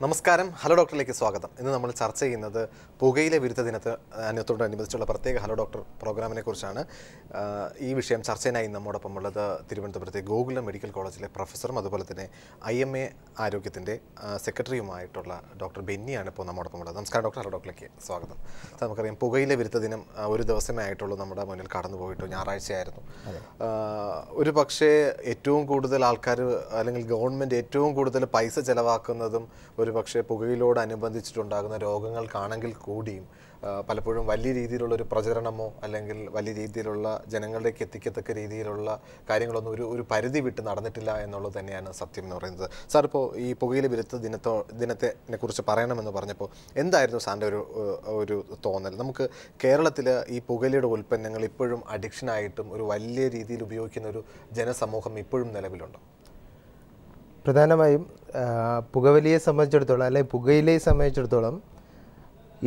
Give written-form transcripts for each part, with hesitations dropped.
നമസ്കാരം, ഹലോ ഡോക്ടറിലേക്ക് സ്വാഗതം. ഇന്ന് നമ്മൾ ചർച്ച ചെയ്യുന്നത് പുകയില വിരുദ്ധ ദിനത്തോടനുബന്ധിച്ചുള്ള പ്രത്യേക ഹലോ ഡോക്ടർ പ്രോഗ്രാമിനെ കുറിച്ചാണ്. ഈ വിഷയം ചർച്ചയിനായി നമ്മോടൊപ്പം ഉള്ളത് തിരുവനന്തപുരത്തെ ഗോകുലം മെഡിക്കൽ കോളേജിലെ പ്രൊഫസറും അതുപോലെ തന്നെ IMA ആരോഗ്യത്തിൻ്റെ സെക്രട്ടറിയുമായിട്ടുള്ള ഡോക്ടർ ബെന്നിയാണ് ഇപ്പോൾ നമ്മോടൊപ്പം ഉള്ളത്. നമസ്കാരം ഡോക്ടർ, ഹലോ ഡോക്ടറിലേക്ക് സ്വാഗതം. നമുക്കറിയാം, പുകയില വിരുദ്ധ ദിനം ഒരു ദിവസമേ ആയിട്ടുള്ളൂ നമ്മുടെ മുന്നിൽ കടന്നു പോയിട്ട്, ഞായറാഴ്ചയായിരുന്നു. ഒരു പക്ഷേ ഏറ്റവും കൂടുതൽ ആൾക്കാർ അല്ലെങ്കിൽ ഗവൺമെൻറ് ഏറ്റവും കൂടുതൽ പൈസ ചെലവാക്കുന്നതും ഒരു പക്ഷേ പുകയിലോടനുബന്ധിച്ചിട്ടുണ്ടാകുന്ന രോഗങ്ങൾക്കാണെങ്കിൽ കൂടിയും പലപ്പോഴും വലിയ രീതിയിലുള്ളൊരു പ്രചരണമോ അല്ലെങ്കിൽ വലിയ രീതിയിലുള്ള ജനങ്ങളിലേക്ക് എത്തിക്കത്തക്ക രീതിയിലുള്ള കാര്യങ്ങളൊന്നും ഒരു പരിധി വിട്ട് നടന്നിട്ടില്ല എന്നുള്ളത് തന്നെയാണ് സത്യം എന്ന് പറയുന്നത്. സാർ, ഇപ്പോൾ ഈ പുകയില വിരുദ്ധ ദിനത്തിനെ കുറിച്ച് പറയണമെന്ന് പറഞ്ഞപ്പോൾ എന്തായിരുന്നു സാറിൻ്റെ ഒരു തോന്നൽ? നമുക്ക് കേരളത്തിൽ ഈ പുകയിലയുടെ ഉൽപ്പന്നങ്ങൾ ഇപ്പോഴും അഡിക്ഷനായിട്ടും ഒരു വലിയ രീതിയിൽ ഉപയോഗിക്കുന്ന ഒരു ജനസമൂഹം ഇപ്പോഴും നിലവിലുണ്ടോ? പ്രധാനമായും പുകവലിയെ സംബന്ധിച്ചിടത്തോളം അല്ലെങ്കിൽ പുകയിലയെ സംബന്ധിച്ചിടത്തോളം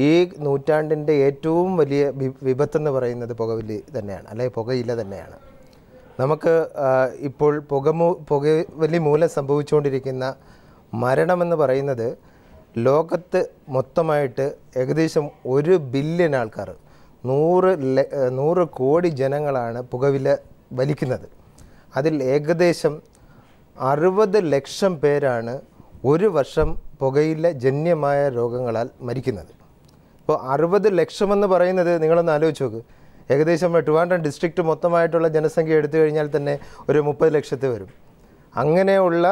ഈ നൂറ്റാണ്ടിൻ്റെ ഏറ്റവും വലിയ വിപത്തെന്ന് പറയുന്നത് പുകവലി തന്നെയാണ്, അല്ലെങ്കിൽ പുകയില തന്നെയാണ്. നമുക്ക് ഇപ്പോൾ പുകവലി മൂലം സംഭവിച്ചുകൊണ്ടിരിക്കുന്ന മരണമെന്ന് പറയുന്നത് ലോകത്ത് മൊത്തമായിട്ട് ഏകദേശം 1 ബില്യൺ ആൾക്കാർ, 100 കോടി ജനങ്ങളാണ് പുകവില വലിക്കുന്നത്. അതിൽ ഏകദേശം 60 ലക്ഷം പേരാണ് ഒരു വർഷം പുകയില ജന്യമായ രോഗങ്ങളാൽ മരിക്കുന്നത്. ഇപ്പോൾ 60 ലക്ഷമെന്ന് പറയുന്നത് നിങ്ങളൊന്ന് ആലോചിച്ച് നോക്ക്. ഏകദേശം ട്രിവാൻഡ്രം ഡിസ്ട്രിക്റ്റ് മൊത്തമായിട്ടുള്ള ജനസംഖ്യ എടുത്തു കഴിഞ്ഞാൽ തന്നെ ഒരു 30 ലക്ഷത്തിൽ വരും. അങ്ങനെയുള്ള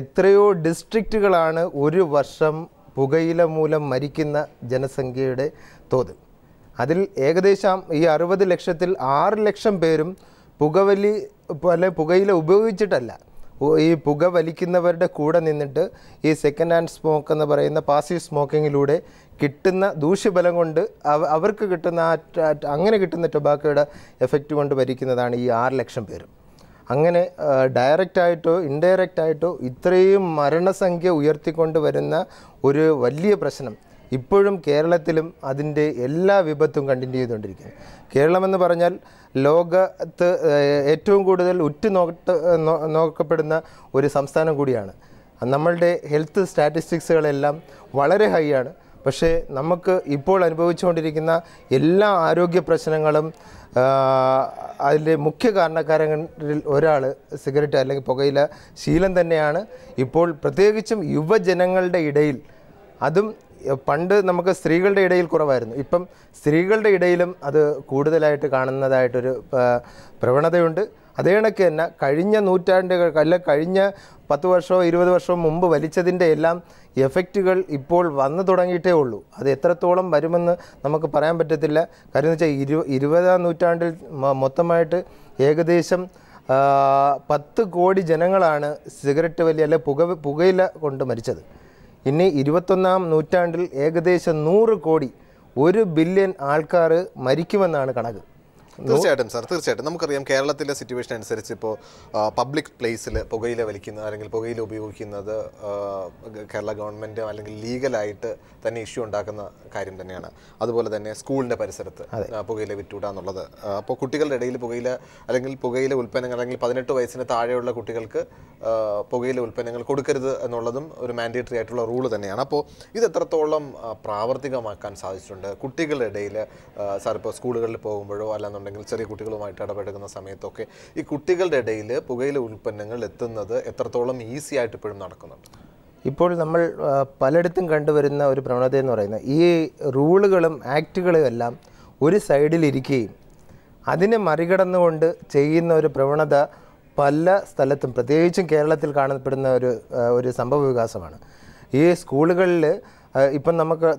എത്രയോ ഡിസ്ട്രിക്റ്റുകളാണ് ഒരു വർഷം പുകയില മൂലം മരിക്കുന്ന ജനസംഖ്യയുടെ തോത്. അതിൽ ഏകദേശം ഈ 60 ലക്ഷത്തിൽ 6 ലക്ഷം പേരും പുകയില ഉപയോഗിച്ചിട്ടല്ല, ഈ പുക വലിക്കുന്നവരുടെ കൂടെ നിന്നിട്ട് ഈ സെക്കൻഡ് ഹാൻഡ് സ്മോക്ക് എന്ന് പറയുന്ന പാസീവ് സ്മോക്കിങ്ങിലൂടെ കിട്ടുന്ന ദൂഷ്യഫലം കൊണ്ട് അവർക്ക് കിട്ടുന്ന അങ്ങനെ കിട്ടുന്ന ടൊബാക്കോയുടെ എഫക്റ്റ് കൊണ്ട് ഭരിക്കുന്നതാണ് ഈ 6 ലക്ഷം പേരും. അങ്ങനെ ഡയറക്റ്റായിട്ടോ ഇൻഡയറക്റ്റായിട്ടോ ഇത്രയും മരണസംഖ്യ ഉയർത്തിക്കൊണ്ട് വരുന്ന ഒരു വലിയ പ്രശ്നം ഇപ്പോഴും കേരളത്തിലും അതിൻ്റെ എല്ലാ വിപത്തും കണ്ടിന്യൂ ചെയ്തുകൊണ്ടിരിക്കുന്നു. കേരളമെന്ന് പറഞ്ഞാൽ ലോകത്ത് ഏറ്റവും കൂടുതൽ നോക്കപ്പെടുന്ന ഒരു സംസ്ഥാനം കൂടിയാണ്. നമ്മളുടെ ഹെൽത്ത് സ്റ്റാറ്റിസ്റ്റിക്സുകളെല്ലാം വളരെ ഹൈ ആണ്. പക്ഷേ നമുക്ക് ഇപ്പോൾ അനുഭവിച്ചുകൊണ്ടിരിക്കുന്ന എല്ലാ ആരോഗ്യ പ്രശ്നങ്ങളും അതിൻ്റെ മുഖ്യ കാരണക്കാരിൽ ഒരാൾ സിഗരറ്റ് അല്ലെങ്കിൽ പുകയില ശീലം തന്നെയാണ്. ഇപ്പോൾ പ്രത്യേകിച്ചും യുവജനങ്ങളുടെ ഇടയിൽ, അതും പണ്ട് നമുക്ക് സ്ത്രീകളുടെ ഇടയിൽ കുറവായിരുന്നു, ഇപ്പം സ്ത്രീകളുടെ ഇടയിലും അത് കൂടുതലായിട്ട് കാണുന്നതായിട്ടൊരു പ്രവണതയുണ്ട്. അതേ കണക്ക് തന്നെ കഴിഞ്ഞ നൂറ്റാണ്ടുകൾ അല്ല കഴിഞ്ഞ 10 വർഷമോ 20 വർഷമോ മുമ്പ് വലിച്ചതിൻ്റെ എല്ലാം എഫക്റ്റുകൾ ഇപ്പോൾ വന്നു തുടങ്ങിയിട്ടേ ഉള്ളൂ. അത് എത്രത്തോളം വരുമെന്ന് നമുക്ക് പറയാൻ പറ്റത്തില്ല. കാര്യം എന്ന് വെച്ചാൽ 20ാം നൂറ്റാണ്ടിൽ മൊത്തമായിട്ട് ഏകദേശം 10 കോടി ജനങ്ങളാണ് സിഗരറ്റ് വലി അല്ലെ പുകയില കൊണ്ട് മരിച്ചത്. ഇനി 21ാം നൂറ്റാണ്ടിൽ ഏകദേശം 100 കോടി, 1 ബില്യൺ ആൾക്കാർ മരിക്കുമെന്നാണ് കണക്ക്. തീർച്ചയായിട്ടും സാർ, തീർച്ചയായിട്ടും. നമുക്കറിയാം, കേരളത്തിലെ സിറ്റുവേഷൻ അനുസരിച്ച് ഇപ്പോൾ പബ്ലിക് പ്ലേസിൽ പുകയില വലിക്കുന്ന അല്ലെങ്കിൽ പുകയില ഉപയോഗിക്കുന്നത് കേരള ഗവൺമെൻറ് അല്ലെങ്കിൽ ലീഗലായിട്ട് തന്നെ ഇഷ്യൂ ഉണ്ടാക്കുന്ന കാര്യം തന്നെയാണ്. അതുപോലെ തന്നെ സ്കൂളിൻ്റെ പരിസരത്ത് പുകയില വിറ്റൂട എന്നുള്ളത്. അപ്പോൾ കുട്ടികളുടെ ഇടയിൽ പുകയില അല്ലെങ്കിൽ പുകയില ഉൽപ്പന്നങ്ങൾ അല്ലെങ്കിൽ 18 വയസ്സിന് താഴെയുള്ള കുട്ടികൾക്ക് പുകയില ഉൽപ്പന്നങ്ങൾ കൊടുക്കരുത് എന്നുള്ളതും ഒരു മാൻഡേറ്ററി ആയിട്ടുള്ള റൂള് തന്നെയാണ്. അപ്പോൾ ഇത് എത്രത്തോളം പ്രാവർത്തികമാക്കാൻ സാധിച്ചിട്ടുണ്ട് കുട്ടികളുടെ ഇടയിൽ? സാർ, ഇപ്പോൾ സ്കൂളുകളിൽ പോകുമ്പോഴോ അല്ലാന്നുണ്ടെങ്കിൽ ചെറിയ കുട്ടികളുമായിട്ട് ഇടപെടുന്ന സമയത്തൊക്കെ ഈ കുട്ടികളുടെ ഇടയിൽ പുകയില ഉൽപ്പന്നങ്ങൾ എത്തുന്നത് എത്രത്തോളം ഈസി ആയിട്ട് ഇപ്പോഴും നടക്കുന്നുണ്ട്? ഇപ്പോൾ നമ്മൾ പലയിടത്തും കണ്ടുവരുന്ന ഒരു പ്രവണത എന്ന് പറയുന്നത് ഈ റൂളുകളും ആക്റ്റുകളും എല്ലാം ഒരു സൈഡിലിരിക്കുകയും അതിനെ മറികടന്നുകൊണ്ട് ചെയ്യുന്ന ഒരു പ്രവണത പല സ്ഥലത്തും, പ്രത്യേകിച്ചും കേരളത്തിൽ കാണപ്പെടുന്ന ഒരു സംഭവ വികാസമാണ്. ഈ സ്കൂളുകളിൽ ഇപ്പം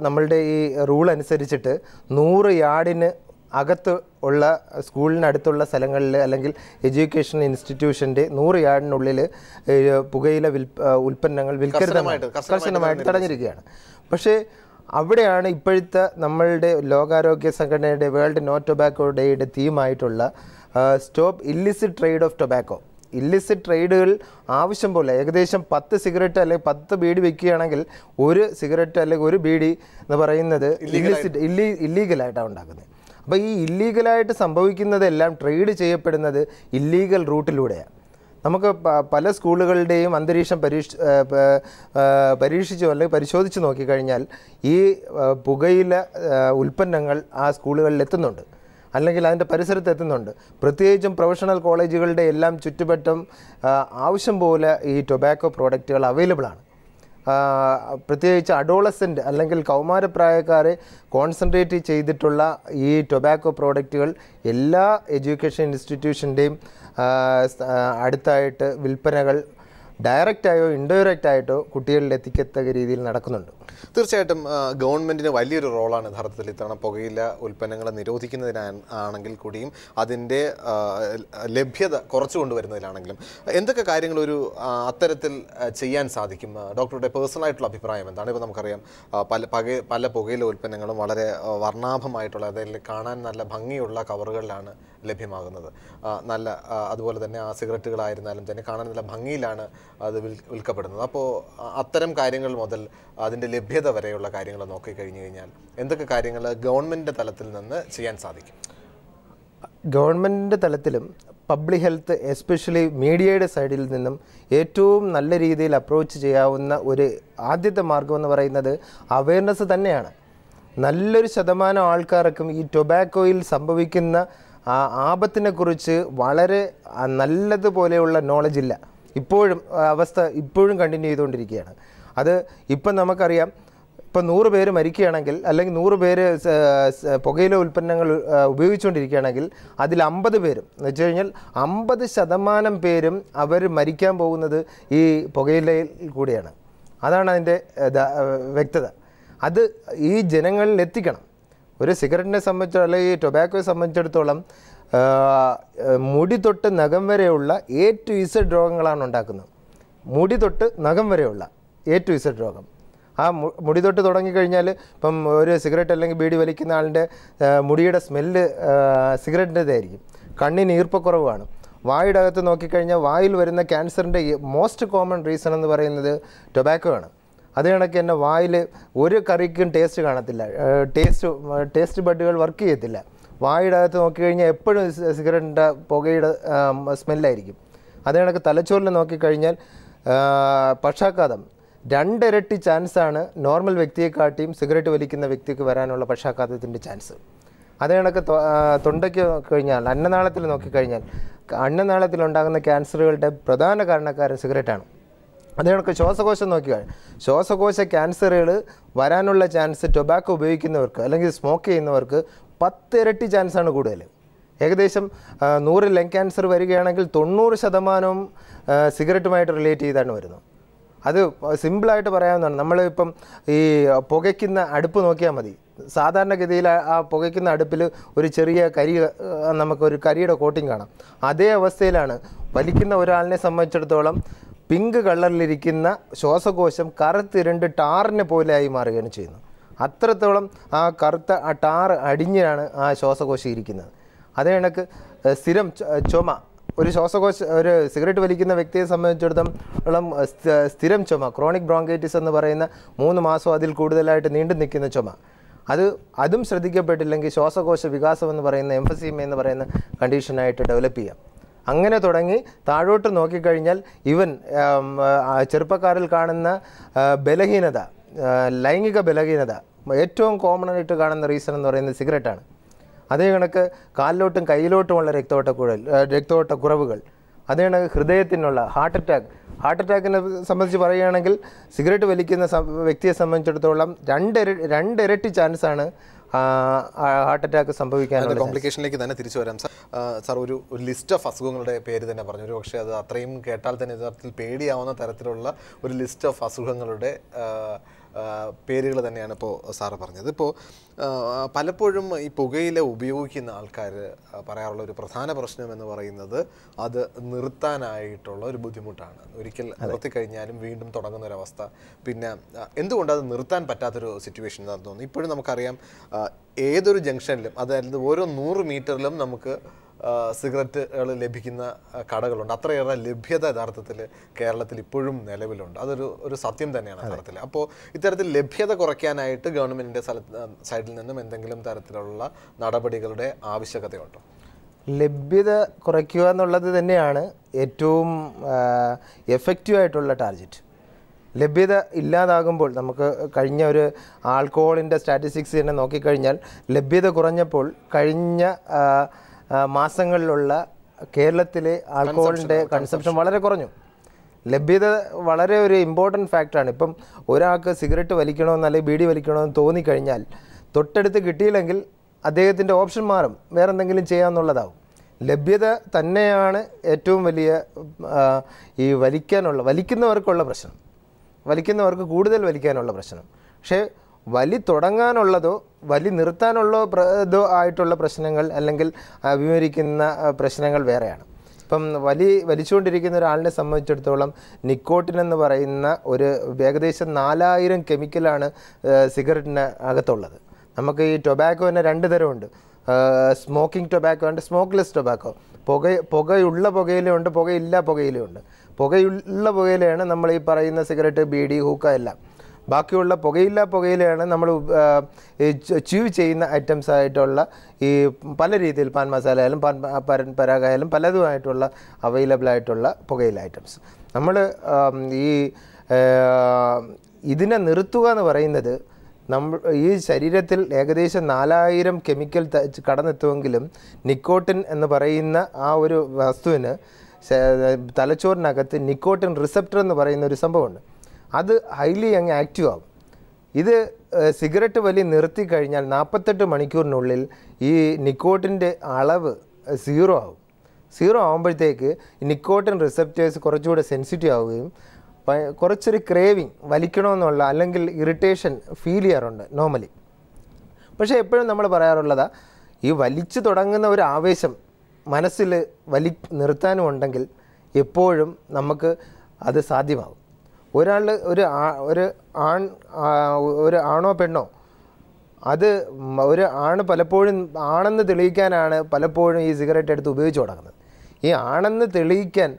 നമ്മളുടെ ഈ റൂൾ അനുസരിച്ചിട്ട് 100 യാർഡിന് അകത്ത് ഉള്ള സ്കൂളിനടുത്തുള്ള സ്ഥലങ്ങളിൽ അല്ലെങ്കിൽ എഡ്യൂക്കേഷൻ ഇൻസ്റ്റിറ്റ്യൂഷൻ്റെ 100 യാർഡിനുള്ളിൽ പുകയില ഉൽപ്പന്നങ്ങൾ വിൽക്കരുതെന്ന് കർശനമായിട്ട് തടഞ്ഞിരിക്കുകയാണ്. പക്ഷേ അവിടെയാണ് ഇപ്പോഴത്തെ നമ്മളുടെ ലോകാരോഗ്യ സംഘടനയുടെ വേൾഡ് നോ ടൊബാക്കോ ഡേയുടെ തീമായിട്ടുള്ള stop illicit trade of tobacco. Illicit ട്രേഡുകൾ ആവശ്യം പോലെ ഏകദേശം 10 സിഗരറ്റ് അല്ലെങ്കിൽ 10 ബീഡി വയ്ക്കുകയാണെങ്കിൽ ഒരു സിഗരറ്റ് അല്ലെങ്കിൽ ഒരു ബീഡി എന്ന് പറയുന്നത് ഇല്ലീഗലായിട്ടാണ് ഉണ്ടാക്കുന്നത്. അപ്പോൾ ഈ ഇല്ലീഗലായിട്ട് സംഭവിക്കുന്നതെല്ലാം ട്രേഡ് ചെയ്യപ്പെടുന്നത് ഇല്ലീഗൽ റൂട്ടിലൂടെയാണ്. നമുക്ക് പല സ്കൂളുകളുടെയും അന്തരീക്ഷം പരീക്ഷിച്ചോ അല്ലെങ്കിൽ പരിശോധിച്ച് നോക്കിക്കഴിഞ്ഞാൽ ഈ പുകയില ഉൽപ്പന്നങ്ങൾ ആ സ്കൂളുകളിൽ എത്തുന്നുണ്ട്, അല്ലെങ്കിൽ അതിൻ്റെ പരിസരത്ത് എത്തുന്നുണ്ട്. പ്രത്യേകിച്ചും പ്രൊഫഷണൽ കോളേജുകളുടെ എല്ലാം ചുറ്റുവട്ടം ആവശ്യം പോലെ ഈ ടൊബാക്കോ പ്രോഡക്റ്റുകൾ അവൈലബിൾ ആണ്. പ്രത്യേകിച്ച് അഡോളസെൻ്റ് അല്ലെങ്കിൽ കൗമാരപ്രായക്കാരെ കോൺസെൻട്രേറ്റ് ചെയ്തിട്ടുള്ള ഈ ടൊബാക്കോ പ്രോഡക്റ്റുകൾ എല്ലാ എഡ്യൂക്കേഷൻ ഇൻസ്റ്റിറ്റ്യൂഷൻ്റെയും അടുത്തായിട്ട് വിൽപ്പനകൾ ഡയറക്റ്റായോ ഇൻഡയറക്റ്റായിട്ടോ കുട്ടികളിൽ എത്തിക്കത്തക്ക രീതിയിൽ നടക്കുന്നുണ്ട്. തീർച്ചയായിട്ടും ഗവൺമെൻറ്റിന് വലിയൊരു റോളാണ് യഥാർത്ഥത്തിൽ ഇത്തവണ പുകയില ഉൽപ്പന്നങ്ങളെ നിരോധിക്കുന്നതിനാണെങ്കിൽ കൂടിയും അതിൻ്റെ ലഭ്യത കുറച്ചു കൊണ്ടുവരുന്നതിലാണെങ്കിലും എന്തൊക്കെ കാര്യങ്ങൾ ഒരു അത്തരത്തിൽ ചെയ്യാൻ സാധിക്കും? ഡോക്ടറുടെ പേഴ്സണലായിട്ടുള്ള അഭിപ്രായം എന്താണ്? ഇപ്പോൾ നമുക്കറിയാം പല പുകയില ഉൽപ്പന്നങ്ങളും വളരെ വർണ്ണാഭമായിട്ടുള്ള, അതായത് കാണാൻ നല്ല ഭംഗിയുള്ള കവറുകളിലാണ് ലഭ്യമാകുന്നത്. നല്ല അതുപോലെ തന്നെ ആ സിഗരറ്റുകളായിരുന്നാലും തന്നെ കാണാൻ നല്ല ഭംഗിയിലാണ് അത് വിൽക്കപ്പെടുന്നത്. അപ്പോൾ അത്തരം കാര്യങ്ങൾ മുതൽ അതിൻ്റെ ലഭ്യത വരെയുള്ള കാര്യങ്ങൾ നോക്കിക്കഴിഞ്ഞു കഴിഞ്ഞാൽ എന്തൊക്കെ കാര്യങ്ങൾ ഗവൺമെൻറ്റിൻ്റെ തലത്തിൽ നിന്ന് ചെയ്യാൻ സാധിക്കും? ഗവൺമെൻറ്റിൻ്റെ തലത്തിലും പബ്ലിക് ഹെൽത്ത് എസ്പെഷ്യലി മീഡിയയുടെ സൈഡിൽ നിന്നും ഏറ്റവും നല്ല രീതിയിൽ അപ്രോച്ച് ചെയ്യാവുന്ന ഒരു ആദ്യത്തെ മാർഗമെന്ന് പറയുന്നത് അവയർനെസ് തന്നെയാണ്. നല്ലൊരു ശതമാനം ആൾക്കാർക്കും ഈ ടൊബാക്കോയിൽ സംഭവിക്കുന്ന ആപത്തിനെക്കുറിച്ച് വളരെ നല്ലതുപോലെയുള്ള നോളജില്ല. ഇപ്പോഴും കണ്ടിന്യൂ ചെയ്തുകൊണ്ടിരിക്കുകയാണ്. അത് ഇപ്പം നമുക്കറിയാം, ഇപ്പം 100 പേര് മരിക്കുകയാണെങ്കിൽ അല്ലെങ്കിൽ 100 പേര് പുകയില ഉൽപ്പന്നങ്ങൾ ഉപയോഗിച്ചുകൊണ്ടിരിക്കുകയാണെങ്കിൽ അതിൽ 50 പേരും എന്ന് വെച്ച് കഴിഞ്ഞാൽ 50% പേരും അവർ മരിക്കാൻ പോകുന്നത് ഈ പുകയിലയിൽ കൂടിയാണ്. അതാണ് അതിൻ്റെ വ്യക്തത. അത് ഈ ജനങ്ങളിൽ എത്തിക്കണം. ഒരു സിഗരറ്റിനെ സംബന്ധിച്ചോ അല്ലെങ്കിൽ ഈ ടൊബാക്കോയെ സംബന്ധിച്ചിടത്തോളം മുടി തൊട്ട് നഖം വരെയുള്ള A to Z രോഗങ്ങളാണ് ഉണ്ടാക്കുന്നത്. മുടി തൊട്ട് നഖം വരെയുള്ള A to Z രോഗം. ആ മുടി തൊട്ട് തുടങ്ങിക്കഴിഞ്ഞാൽ ഇപ്പം ഒരു സിഗരറ്റ് അല്ലെങ്കിൽ ബീഡി വലിക്കുന്ന ആളിൻ്റെ മുടിയുടെ സ്മെല്ല് സിഗരറ്റിൻ്റെതായിരിക്കും. കണ്ണിന് ഈർപ്പക്കുറവാണ്. വായുടെ അകത്ത് നോക്കിക്കഴിഞ്ഞാൽ വായിൽ വരുന്ന ക്യാൻസറിൻ്റെ മോസ്റ്റ് കോമൺ റീസൺ എന്ന് പറയുന്നത് ടൊബാക്കോ ആണ്. അത് കണക്ക് തന്നെ വായിൽ ഒരു കറിക്കും ടേസ്റ്റ് കാണത്തില്ല, ടേസ്റ്റ് ബഡുകൾ വർക്ക് ചെയ്യത്തില്ല. വായുടെ അകത്ത് നോക്കിക്കഴിഞ്ഞാൽ എപ്പോഴും സിഗരറ്റിൻ്റെ പുകയുടെ സ്മെല്ലായിരിക്കും. അത് കണക്ക് തലച്ചോറിൽ നോക്കിക്കഴിഞ്ഞാൽ പക്ഷാഘാതം 2 ഇരട്ടി ചാൻസാണ് നോർമൽ വ്യക്തിയെക്കാട്ടിയും സിഗരറ്റ് വലിക്കുന്ന വ്യക്തിക്ക് വരാനുള്ള പക്ഷാഘാതത്തിൻ്റെ ചാൻസ്. അത് കണക്ക് തൊണ്ടയ്ക്ക് കഴിഞ്ഞാൽ അന്നനാളത്തിൽ നോക്കിക്കഴിഞ്ഞാൽ അന്നനാളത്തിലുണ്ടാകുന്ന ക്യാൻസറുകളുടെ പ്രധാന കാരണക്കാരൻ സിഗരറ്റാണ്. അത് കണക്ക് ശ്വാസകോശം നോക്കിയാൽ ശ്വാസകോശ ക്യാൻസറുകൾ വരാനുള്ള ചാൻസ് ടൊബാക്കോ ഉപയോഗിക്കുന്നവർക്ക് അല്ലെങ്കിൽ സ്മോക്ക് ചെയ്യുന്നവർക്ക് 10 ഇരട്ടി ചാൻസാണ് കൂടുതൽ. ഏകദേശം 100 ലങ് ക്യാൻസർ വരികയാണെങ്കിൽ 90% സിഗരറ്റുമായിട്ട് റിലേറ്റ് ചെയ്താണ് വരുന്നത്. അത് സിമ്പിളായിട്ട് പറയാവുന്നതാണ്. നമ്മളിപ്പം ഈ പുകയ്ക്കുന്ന അടുപ്പ് നോക്കിയാൽ മതി. സാധാരണഗതിയിൽ ആ പുകയ്ക്കുന്ന അടുപ്പിൽ ഒരു ചെറിയ നമുക്കൊരു കരിയുടെ കോട്ടിങ് കാണാം. അതേ അവസ്ഥയിലാണ് വലിക്കുന്ന ഒരാളിനെ സംബന്ധിച്ചിടത്തോളം പിങ്ക് കളറിലിരിക്കുന്ന ശ്വാസകോശം കറുത്തിരണ്ട് ടാറിനെ പോലെയായി മാറുകയാണ് ചെയ്യുന്നത്. അത്രത്തോളം ആ കറുത്ത ആ ടാറ് അടിഞ്ഞാണ് ആ ശ്വാസകോശം ഇരിക്കുന്നത്. അതേ കണക്ക് സ്ഥിരം ചുമ, ഒരു സിഗരറ്റ് വലിക്കുന്ന വ്യക്തിയെ സംബന്ധിച്ചിടത്തോളം സ്ഥിരം ചുമ, ക്രോണിക് ബ്രോങ്കൈറ്റിസ് എന്ന് പറയുന്ന 3 മാസം അതിൽ കൂടുതലായിട്ട് നീണ്ടു നിൽക്കുന്ന ചുമ, അതും ശ്രദ്ധിക്കപ്പെട്ടില്ലെങ്കിൽ ശ്വാസകോശ വികാസം എന്ന് പറയുന്ന എംഫസീമ എന്ന് പറയുന്ന കണ്ടീഷനായിട്ട് ഡെവലപ്പ് ചെയ്യാം. അങ്ങനെ തുടങ്ങി താഴോട്ട് നോക്കിക്കഴിഞ്ഞാൽ ഈവൻ ചെറുപ്പക്കാരിൽ കാണുന്ന ബലഹീനത, ലൈംഗിക ബലഹീനത ഏറ്റവും കോമൺ ആയിട്ട് കാണുന്ന റീസൺ എന്ന് പറയുന്നത് സിഗരറ്റാണ്. അതേ കണക്ക് കാലിലോട്ടും കയ്യിലോട്ടുമുള്ള രക്തോട്ടക്കുറവുകൾ, അതേ കണക്ക് ഹൃദയത്തിനുള്ള ഹാർട്ട് അറ്റാക്കിനെ സംബന്ധിച്ച് പറയുകയാണെങ്കിൽ സിഗരറ്റ് വലിക്കുന്ന വ്യക്തിയെ സംബന്ധിച്ചിടത്തോളം 2 ഇരട്ടി ചാൻസാണ് ഹാർട്ട് അറ്റാക്ക് സംഭവിക്കാനുള്ള. കോംപ്ലിക്കേഷനിലേക്ക് തന്നെ തിരിച്ചു വരാം സാർ. ഒരു ലിസ്റ്റ് ഓഫ് അസുഖങ്ങളുടെ പേര് തന്നെ പറഞ്ഞു. ഒരു പക്ഷേ അത് അത്രയും കേട്ടാൽ തന്നെ യഥാർത്ഥത്തിൽ പേടിയാവുന്ന തരത്തിലുള്ള ഒരു ലിസ്റ്റ് ഓഫ് അസുഖങ്ങളുടെ പേരുകൾ തന്നെയാണ് ഇപ്പോൾ സാറ് പറഞ്ഞത്. ഇപ്പോൾ പലപ്പോഴും ഈ പുകയില ഉപയോഗിക്കുന്ന ആൾക്കാർ പറയാറുള്ള ഒരു പ്രധാന പ്രശ്നം എന്ന് പറയുന്നത് അത് നിർത്താനായിട്ടുള്ള ഒരു ബുദ്ധിമുട്ടാണ്. ഒരിക്കൽ നിർത്തിക്കഴിഞ്ഞാലും വീണ്ടും തുടങ്ങുന്ന ഒരവസ്ഥ. പിന്നെ എന്തുകൊണ്ട് അത് നിർത്താൻ പറ്റാത്തൊരു സിറ്റുവേഷൻ എന്ന് തോന്നുന്നു. ഇപ്പോഴും നമുക്കറിയാം ഏതൊരു ജംഗ്ഷനിലും, അതായത് ഓരോ 100 മീറ്ററിലും നമുക്ക് സിഗരറ്റുകൾ ലഭിക്കുന്ന കടകളുണ്ട്. അത്രയേറെ ലഭ്യത യഥാർത്ഥത്തിൽ കേരളത്തിൽ ഇപ്പോഴും നിലവിലുണ്ട്. അതൊരു സത്യം തന്നെയാണ് യഥാർത്ഥത്തിൽ. അപ്പോൾ ഇത്തരത്തിൽ ലഭ്യത കുറയ്ക്കാനായിട്ട് ഗവൺമെൻറ്റിൻ്റെ സൈഡിൽ നിന്നും എന്തെങ്കിലും തരത്തിലുള്ള നടപടികളുടെ ആവശ്യകതയുണ്ടോ? ലഭ്യത കുറയ്ക്കുക എന്നുള്ളത് തന്നെയാണ് ഏറ്റവും എഫക്റ്റീവായിട്ടുള്ള ടാർഗറ്റ്. ലഭ്യത ഇല്ലാതാകുമ്പോൾ നമുക്ക് കഴിഞ്ഞ ഒരു ആൽക്കഹോളിൻ്റെ സ്റ്റാറ്റിസ്റ്റിക്സ് തന്നെ നോക്കിക്കഴിഞ്ഞാൽ ലഭ്യത കുറഞ്ഞപ്പോൾ കഴിഞ്ഞ മാസങ്ങളിലുള്ള കേരളത്തിലെ ആൽക്കഹോളിൻ്റെ കൺസംഷൻ വളരെ കുറഞ്ഞു. ലഭ്യത വളരെ ഒരു ഇമ്പോർട്ടൻറ്റ് ഫാക്ടറാണ്. ഇപ്പം ഒരാൾക്ക് സിഗരറ്റ് വലിക്കണമെന്ന് അല്ലെങ്കിൽ ബീഡി വലിക്കണമെന്ന് തോന്നിക്കഴിഞ്ഞാൽ തൊട്ടടുത്ത് കിട്ടിയില്ലെങ്കിൽ അദ്ദേഹത്തിൻ്റെ ഓപ്ഷൻ മാറും, വേറെ എന്തെങ്കിലും ചെയ്യാമെന്നുള്ളതാവും. ലഭ്യത തന്നെയാണ് ഏറ്റവും വലിയ ഈ വലിക്കുന്നവർക്കുള്ള പ്രശ്നം, വലിക്കുന്നവർക്ക് കൂടുതൽ വലിക്കാനുള്ള പ്രശ്നം. പക്ഷേ വലി തുടങ്ങാനുള്ളതോ വലി നിർത്താനുള്ളതോ ആയിട്ടുള്ള പ്രശ്നങ്ങൾ അല്ലെങ്കിൽ അഭിമുഖീകരിക്കുന്ന പ്രശ്നങ്ങൾ വേറെയാണ്. ഇപ്പം വലിച്ചുകൊണ്ടിരിക്കുന്ന ഒരാളിനെ സംബന്ധിച്ചിടത്തോളം നിക്കോട്ടിൻ എന്ന് പറയുന്ന ഒരു ഏകദേശം 4000 കെമിക്കലാണ് സിഗരറ്റിന് അകത്തുള്ളത്. നമുക്ക് ഈ ടൊബാക്കോ തന്നെ 2 തരമുണ്ട്. സ്മോക്കിംഗ് ടൊബാക്കോ ഉണ്ട്, സ്മോക്ക്ലെസ് ടൊബാക്കോ. പുകയുള്ള പുകയിലുണ്ട്, പുകയില്ല പുകയിലുണ്ട്. പുകയുള്ള പുകയിലയാണ് നമ്മൾ ഈ പറയുന്ന സിഗരറ്റ്, ബീഡി, ഹൂക്ക എല്ലാം. ബാക്കിയുള്ള പുകയില്ല പുകയിലയാണ് നമ്മൾ ച്യൂവ് ചെയ്യുന്ന ഐറ്റംസ് ആയിട്ടുള്ള ഈ പല രീതിയിൽ പാൻ മസാല ആയാലും പരാഗായാലും പലതുമായിട്ടുള്ള അവൈലബിൾ ആയിട്ടുള്ള പുകയില ഐറ്റംസ്. നമ്മൾ ഇതിനെ നിർത്തുക എന്ന് പറയുന്നത് ഈ ശരീരത്തിൽ ഏകദേശം 4000 കെമിക്കൽ കടന്നെത്തുമെങ്കിലും നിക്കോട്ടിൻ എന്ന് പറയുന്ന ആ ഒരു വസ്തുവിന് തലച്ചോറിനകത്ത് നിക്കോട്ടിൻ റിസപ്റ്റർ എന്ന് പറയുന്ന ഒരു സംഭവമുണ്ട്. അത് ഹൈലി അങ്ങ് ആക്റ്റീവ് ആകും. ഇത് സിഗരറ്റ് വലി നിർത്തി കഴിഞ്ഞാൽ 48 മണിക്കൂറിനുള്ളിൽ ഈ നിക്കോട്ടിൻ്റെ അളവ് 0 ആകും. 0 ആകുമ്പോഴത്തേക്ക് നിക്കോട്ടിൻ റിസപ്റ്റേഴ്സ് കുറച്ചുകൂടെ സെൻസിറ്റീവ് ആവുകയും കുറച്ചൊരു ക്രേവിങ്, വലിക്കണമെന്നുള്ള അല്ലെങ്കിൽ ഇറിറ്റേഷൻ ഫീൽ ചെയ്യാറുണ്ട് നോർമലി. പക്ഷേ എപ്പോഴും നമ്മൾ പറയാറുള്ളതാ, ഈ വലിച്ചു തുടങ്ങുന്ന ഒരു ആവേശം മനസ്സിൽ നിർത്താനും ഉണ്ടെങ്കിൽ എപ്പോഴും നമുക്ക് അത് സാധ്യമാകും. ഒരു ആണോ പെണ്ണോ, അത് ഒരു ആണ് പലപ്പോഴും ആണെന്ന് തെളിയിക്കാനാണ് പലപ്പോഴും ഈ സിഗരറ്റ് എടുത്ത് ഉപയോഗിച്ച് തുടങ്ങുന്നത്. ഈ ആണെന്ന് തെളിയിക്കാൻ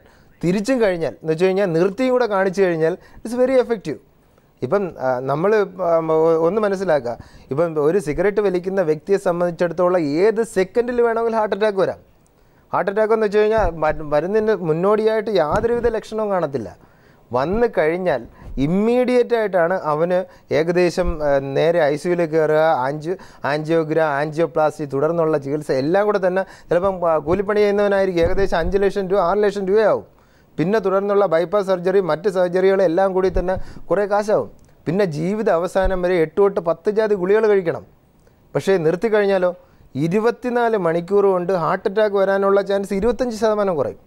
തിരിച്ചും കഴിഞ്ഞാൽ എന്ന് വെച്ച് കഴിഞ്ഞാൽ നിർത്തിയും കൂടെ കാണിച്ചു കഴിഞ്ഞാൽ ഇറ്റ്സ് വെരി എഫക്റ്റീവ്. ഇപ്പം നമ്മൾ ഒന്ന് മനസ്സിലാക്കുക, ഇപ്പം ഒരു സിഗരറ്റ് വലിക്കുന്ന വ്യക്തിയെ സംബന്ധിച്ചിടത്തോളം ഏത് സെക്കൻഡിൽ വേണമെങ്കിലും ഹാർട്ട് അറ്റാക്ക് വരാം. ഹാർട്ട് അറ്റാക്ക് എന്ന് വെച്ച് കഴിഞ്ഞാൽ വരുന്നതിന് മുന്നോടിയായിട്ട് യാതൊരുവിധ ലക്ഷണവും കാണത്തില്ല. വന്നു കഴിഞ്ഞാൽ ഇമ്മീഡിയറ്റ് ആയിട്ടാണ് അവന് ഏകദേശം നേരെ ICUവിൽ കയറുക, ആൻജിയോപ്ലാസ്റ്റി, തുടർന്നുള്ള ചികിത്സ എല്ലാം കൂടെ തന്നെ ചിലപ്പം കൂലിപ്പണി ചെയ്യുന്നവനായിരിക്കും ഏകദേശം 5 ലക്ഷം രൂപ 6 ലക്ഷം രൂപയാവും. പിന്നെ തുടർന്നുള്ള ബൈപ്പാസ് സർജറി, മറ്റ് സർജറികളെല്ലാം കൂടി തന്നെ കുറേ കാശാവും. പിന്നെ ജീവിത അവസാനം വരെ 8 തൊട്ട് 10 ജാതി ഗുളികൾ കഴിക്കണം. പക്ഷേ നിർത്തിക്കഴിഞ്ഞാലോ 24 മണിക്കൂർ കൊണ്ട് ഹാർട്ട് അറ്റാക്ക് വരാനുള്ള ചാൻസ് 25% കുറയും.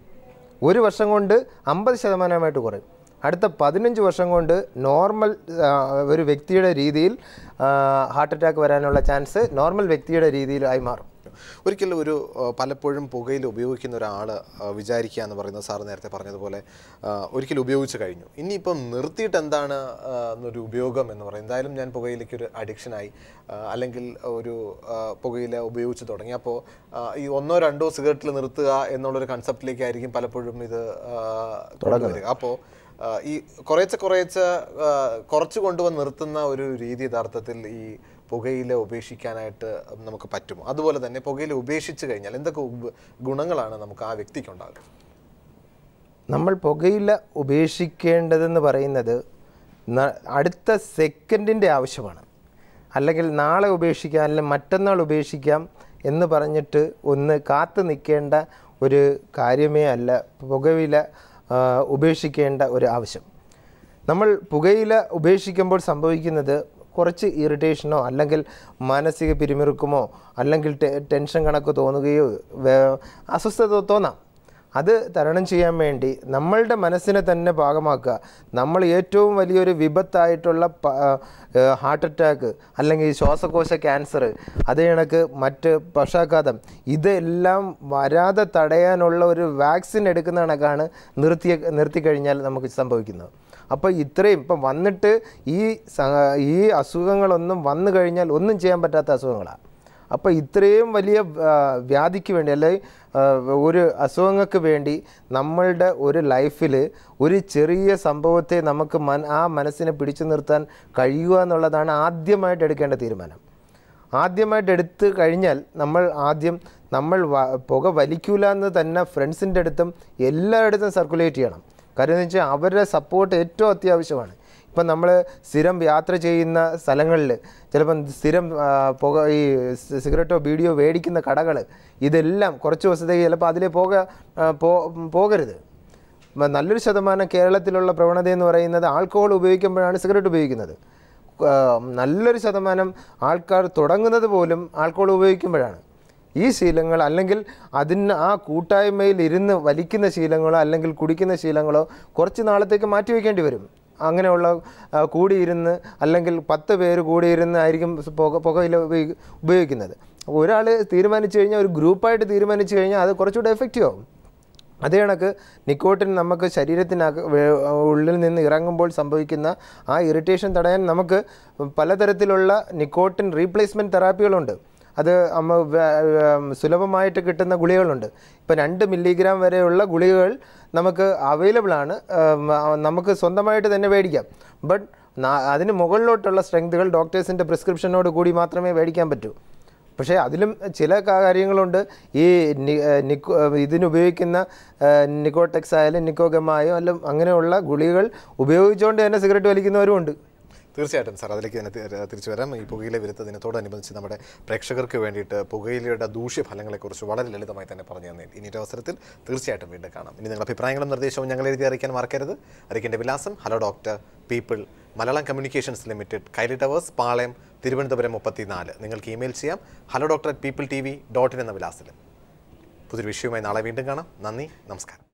1 വർഷം കൊണ്ട് 50% കുറയും. അടുത്ത 15 വർഷം കൊണ്ട് നോർമൽ ഒരു വ്യക്തിയുടെ രീതിയിൽ ഹാർട്ട് അറ്റാക്ക് വരാനുള്ള ചാൻസ് നോർമൽ വ്യക്തിയുടെ രീതിയിലായി മാറും. ഒരിക്കലും പലപ്പോഴും പുകയിൽ ഉപയോഗിക്കുന്ന ഒരാൾ വിചാരിക്കുക എന്ന് പറയുന്നത് സാർ നേരത്തെ പറഞ്ഞതുപോലെ ഒരിക്കലും ഉപയോഗിച്ച് കഴിഞ്ഞു, ഇനിയിപ്പം നിർത്തിയിട്ട് എന്താണ് ഒരു ഉപയോഗം എന്ന് പറയുന്നത്. എന്തായാലും ഞാൻ പുകയിലേക്കൊരു അഡിക്ഷനായി അല്ലെങ്കിൽ ഒരു പുകയില ഉപയോഗിച്ച് തുടങ്ങി, അപ്പോൾ ഈ 1-2 സിഗരറ്റിൽ നിർത്തുക എന്നുള്ളൊരു കൺസെപ്റ്റിലേക്കായിരിക്കും പലപ്പോഴും ഇത് തുടങ്ങുക. അപ്പോൾ ഈ കുറച്ച് കൊണ്ടുവന്ന് നിർത്തുന്ന ഒരു രീതി യഥാർത്ഥത്തിൽ ഈ പുകയില ഉപേക്ഷിക്കാനായിട്ട് നമുക്ക് പറ്റുമോ? അതുപോലെ തന്നെ പുകയില ഉപേക്ഷിച്ച് കഴിഞ്ഞാൽ എന്തൊക്കെ ഗുണങ്ങളാണ് നമുക്ക് ആ വ്യക്തിക്കുണ്ടാകുക? നമ്മൾ പുകയില ഉപേക്ഷിക്കേണ്ടതെന്ന് പറയുന്നത് അടുത്ത സെക്കൻഡിൻ്റെ ആവശ്യമാണ്. അല്ലെങ്കിൽ നാളെ ഉപേക്ഷിക്കാം, അല്ലെങ്കിൽ മറ്റന്നാൾ ഉപേക്ഷിക്കാം എന്ന് പറഞ്ഞിട്ട് ഒന്ന് കാത്തു നിൽക്കേണ്ട ഒരു കാര്യമേ അല്ല പുകയില ഉപേക്ഷിക്കേണ്ട ഒരു ആവശ്യം. നമ്മൾ പുകയില ഉപേക്ഷിക്കുമ്പോൾ സംഭവിക്കുന്നത് കുറച്ച് ഇറിറ്റേഷനോ അല്ലെങ്കിൽ മാനസിക പിരിമുറുക്കമോ അല്ലെങ്കിൽ ടെൻഷൻ കണക്ക് തോന്നുകയോ അസ്വസ്ഥത തോന്നാം. അത് തരണം ചെയ്യാൻ വേണ്ടി നമ്മളുടെ മനസ്സിനെ തന്നെ ഭാഗമാക്കുക. നമ്മൾ ഏറ്റവും വലിയൊരു വിപത്തായിട്ടുള്ള ഹാർട്ട് അറ്റാക്ക് അല്ലെങ്കിൽ ശ്വാസകോശ ക്യാൻസർ, അതേ കണക്ക് മറ്റ് പക്ഷാഘാതം, ഇതെല്ലാം വരാതെ തടയാനുള്ള ഒരു വാക്സിൻ എടുക്കുന്ന കണക്കാണ് നിർത്തിക്കഴിഞ്ഞാൽ നമുക്ക് സംഭവിക്കുന്നത്. അപ്പോൾ ഇത്രയും ഇപ്പം വന്നിട്ട് ഈ അസുഖങ്ങളൊന്നും വന്നു കഴിഞ്ഞാൽ ഒന്നും ചെയ്യാൻ പറ്റാത്ത അസുഖങ്ങളാണ്. അപ്പോൾ ഇത്രയും വലിയ വ്യാധിക്ക് വേണ്ടി അല്ലെങ്കിൽ ഒരു അസുഖങ്ങൾക്ക് വേണ്ടി നമ്മളുടെ ഒരു ലൈഫിൽ ഒരു ചെറിയ സംഭവത്തെ നമുക്ക് ആ മനസ്സിനെ പിടിച്ചു നിർത്താൻ കഴിയുക എന്നുള്ളതാണ് ആദ്യമായിട്ട് എടുക്കേണ്ട തീരുമാനം. ആദ്യമായിട്ട് എടുത്തു കഴിഞ്ഞാൽ നമ്മൾ പുക വലിക്കൂല എന്ന് തന്നെ ഫ്രണ്ട്സിൻ്റെ അടുത്തും എല്ലായിടത്തും സർക്കുലേറ്റ് ചെയ്യണം. കാര്യം എന്ന് വെച്ചാൽ അവരുടെ സപ്പോർട്ട് ഏറ്റവും അത്യാവശ്യമാണ്. ഇപ്പം നമ്മൾ സ്ഥിരം യാത്ര ചെയ്യുന്ന സ്ഥലങ്ങളിൽ ചിലപ്പം സ്ഥിരം ഈ സിഗരറ്റോ ബീഡിയോ മേടിക്കുന്ന കടകൾ, ഇതെല്ലാം കുറച്ച് ദിവസത്തേക്ക് ചിലപ്പോൾ അതിലേ പോകരുത്. നല്ലൊരു ശതമാനം കേരളത്തിലുള്ള പ്രവണത എന്ന് പറയുന്നത് ആൽക്കഹോൾ ഉപയോഗിക്കുമ്പോഴാണ് സിഗരറ്റ് ഉപയോഗിക്കുന്നത്. നല്ലൊരു ശതമാനം ആൾക്കാർ തുടങ്ങുന്നത് പോലും ആൽക്കഹോൾ ഉപയോഗിക്കുമ്പോഴാണ്. ഈ ശീലങ്ങൾ അല്ലെങ്കിൽ ആ കൂട്ടായ്മയിൽ ഇരുന്ന് വലിക്കുന്ന ശീലങ്ങളോ അല്ലെങ്കിൽ കുടിക്കുന്ന ശീലങ്ങളോ കുറച്ച് നാളത്തേക്ക് മാറ്റിവെക്കേണ്ടി വരും. അങ്ങനെയുള്ള കൂടിയിരുന്ന് അല്ലെങ്കിൽ 10 പേര് കൂടിയിരുന്ന് ആയിരിക്കും പുകയില ഉപയോഗിക്കുന്നത്. ഒരാൾ തീരുമാനിച്ചു കഴിഞ്ഞാൽ, ഒരു ഗ്രൂപ്പായിട്ട് തീരുമാനിച്ചു കഴിഞ്ഞാൽ അത് കുറച്ചുകൂടെ എഫക്റ്റീവ് ആവും. അതേ കണക്ക് നിക്കോട്ടിൻ നമുക്ക് ഉള്ളിൽ നിന്ന് ഇറങ്ങുമ്പോൾ സംഭവിക്കുന്ന ആ ഇറിറ്റേഷൻ തടയാൻ നമുക്ക് പലതരത്തിലുള്ള നിക്കോട്ടിൻ റീപ്ലേസ്മെൻറ്റ് തെറാപ്പികളുണ്ട്. അത് സുലഭമായിട്ട് കിട്ടുന്ന ഗുളികകളുണ്ട്. ഇപ്പം 2 മില്ലിഗ്രാം വരെയുള്ള ഗുളികകൾ നമുക്ക് അവൈലബിൾ ആണ്. നമുക്ക് സ്വന്തമായിട്ട് തന്നെ മേടിക്കാം. ബട്ട് അതിന് മുകളിലോട്ടുള്ള സ്ട്രെങ്തുകൾ ഡോക്ടേഴ്സിൻ്റെ പ്രിസ്ക്രിപ്ഷനോട് കൂടി മാത്രമേ മേടിക്കാൻ പറ്റൂ. പക്ഷേ അതിലും ചില കാര്യങ്ങളുണ്ട്. ഈ ഇതിനുപയോഗിക്കുന്ന നിക്കോടെക്സ് ആയാലും നിക്കോഗമായോ അല്ല അങ്ങനെയുള്ള ഗുളികകൾ ഉപയോഗിച്ചുകൊണ്ട് തന്നെ സിഗരറ്റ് വലിക്കുന്നവരും ഉണ്ട്. തീർച്ചയായിട്ടും സാർ, അതിലേക്ക് തന്നെ തിരിച്ചു വരാം. ഈ പുകയില വിരുദ്ധ ദിനത്തോടനുബന്ധിച്ച് നമ്മുടെ പ്രേക്ഷകർക്ക് വേണ്ടിയിട്ട് പുകയിലയുടെ ദൂഷ്യഫലങ്ങളെക്കുറിച്ച് വളരെ ലളിതമായി തന്നെ പറഞ്ഞു തന്നേൽ ഇനി ഒരു അവസരത്തിൽ തീർച്ചയായിട്ടും വീണ്ടും കാണാം. ഇനി നിങ്ങളുടെ അഭിപ്രായങ്ങളും നിർദ്ദേശവും ഞങ്ങൾ എഴുതി അറിയിക്കാൻ മറക്കരുത്. അറിയിക്കേണ്ട വിലാസം hello doctor people Malayalam communications limited, Kaili towers, Palayam, Thiruvananthapuram 34. നിങ്ങൾക്ക് ഇമെയിൽ ചെയ്യാം hello@peopletv.in എന്ന വിലാസത്തിൽ. പുതിയൊരു വിഷയവുമായി നാളെ വീണ്ടും കാണാം. നന്ദി, നമസ്കാരം.